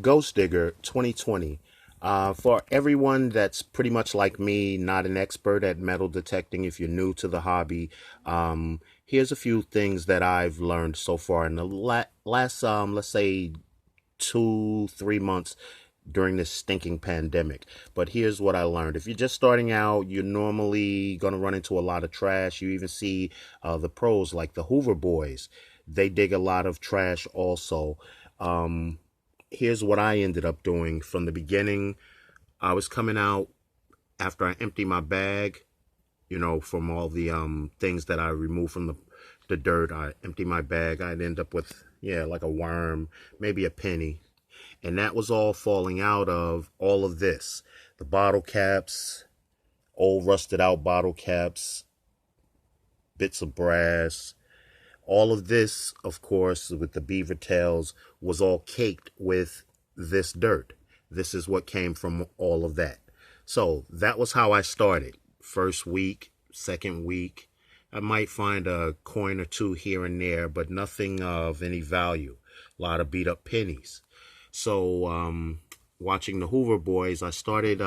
Ghost Digger 2020. For everyone that's pretty much like me, not an expert at metal detecting, if you're new to the hobby, here's a few things that I've learned so far in the last, let's say, 2, 3 months during this stinking pandemic. But here's what I learned. If you're just starting out, you're normally going to run into a lot of trash. You even see the pros like the Hoover Boys. They dig a lot of trash also. Um, Here's what I ended up doing from the beginning. I was coming out after I empty my bag, from all the things that I removed from the dirt. I empty my bag. I'd end up with, yeah, like a worm, maybe a penny. And that was all falling out of all of this. The bottle caps, old rusted out bottle caps, bits of brass. All of this, of course, with the beaver tails, was all caked with this dirt. This is what came from all of that. So that was how I started. First week, second week, I might find a coin or two here and there, but nothing of any value. A lot of beat up pennies. So, watching the Hoover Boys, I started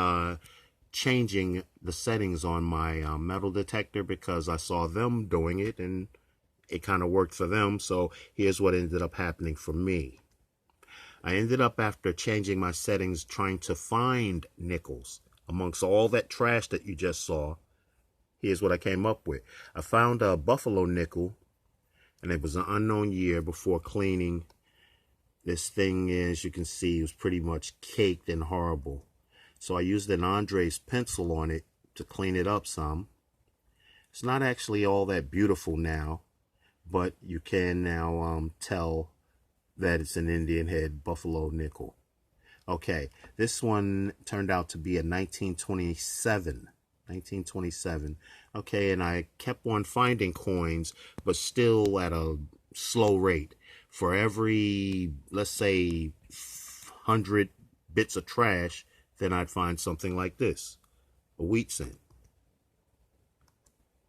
changing the settings on my metal detector because I saw them doing it and it kind of worked for them. So here's what ended up happening for me. I ended up, after changing my settings, trying to find nickels amongst all that trash that you just saw. Here's what I came up with. I found a buffalo nickel, and it was an unknown year before cleaning. This thing, as you can see, was pretty much caked and horrible. So I used an Andre's pencil on it to clean it up some. It's not actually all that beautiful now, but you can now tell that it's an Indian head buffalo nickel. Okay, this one turned out to be a 1927. 1927. Okay, and I kept on finding coins, but still at a slow rate. For every, let's say, 100 bits of trash, then I'd find something like this, a wheat cent.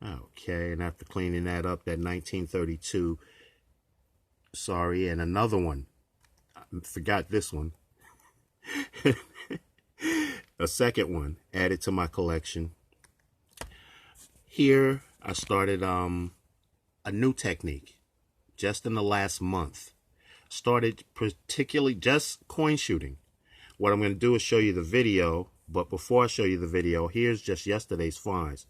Okay, and after cleaning that up, that 1932, sorry, and another one. I forgot this one. A second one added to my collection. Here, I started a new technique just in the last month. Started particularly just coin shooting. What I'm going to do is show you the video, but before I show you the video, here's just yesterday's finds.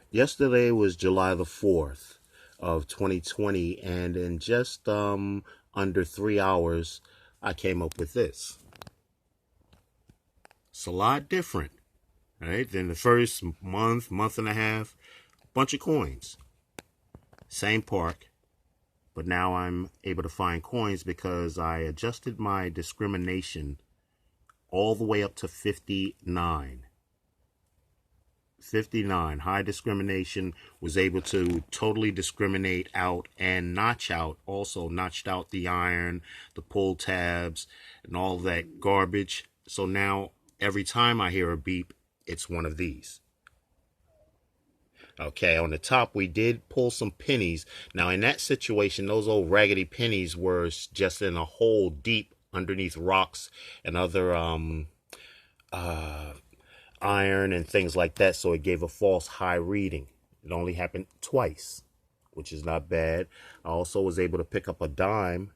Yesterday was July the 4th of 2020, and in just under 3 hours, I came up with this. It's a lot different, right, than the first month and a half. Bunch of coins. Same park, but now I'm able to find coins because I adjusted my discrimination all the way up to 59. 59. High discrimination, was able to totally discriminate out and notched out the iron, the pull tabs, and all that garbage. So now every time I hear a beep, it's one of these. Okay, on the top, we did pull some pennies. Now, in that situation, those old raggedy pennies were just in a hole deep underneath rocks and other iron and things like that, so it gave a false high reading. It only happened twice, which is not bad. I also was able to pick up a dime,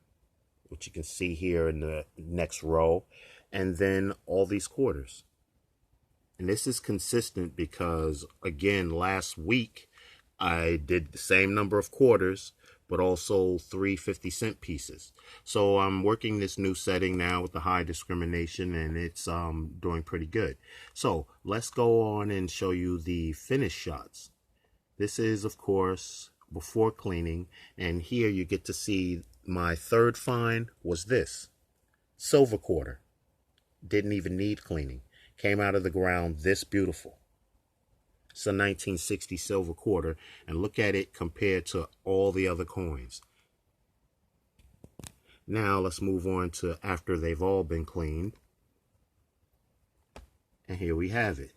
which you can see here in the next row, and then all these quarters. And this is consistent because, again, last week I did the same number of quarters, but also 3 50-cent pieces. So I'm working this new setting now with the high discrimination, and it's doing pretty good. So let's go on and show you the finished shots. This is, of course, before cleaning, and here you get to see my third find was this. Silver quarter. Didn't even need cleaning. Came out of the ground this beautiful. It's a 1960 silver quarter, and look at it compared to all the other coins. Now let's move on to after they've all been cleaned. And here we have it.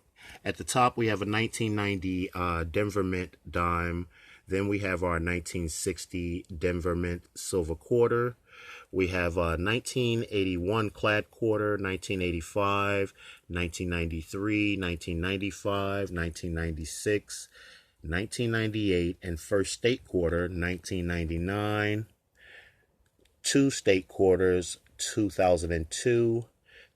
At the top, we have a 1990 Denver Mint dime. Then we have our 1960 Denver Mint silver quarter. We have 1981 clad quarter, 1985, 1993, 1995, 1996, 1998, and first state quarter, 1999, two state quarters, 2002,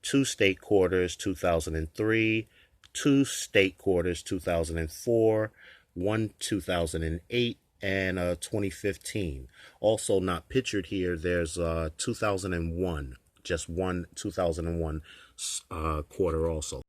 two state quarters, 2003, two state quarters, 2004, one 2008, and 2015. Also not pictured here, there's 2001, just one 2001 quarter also.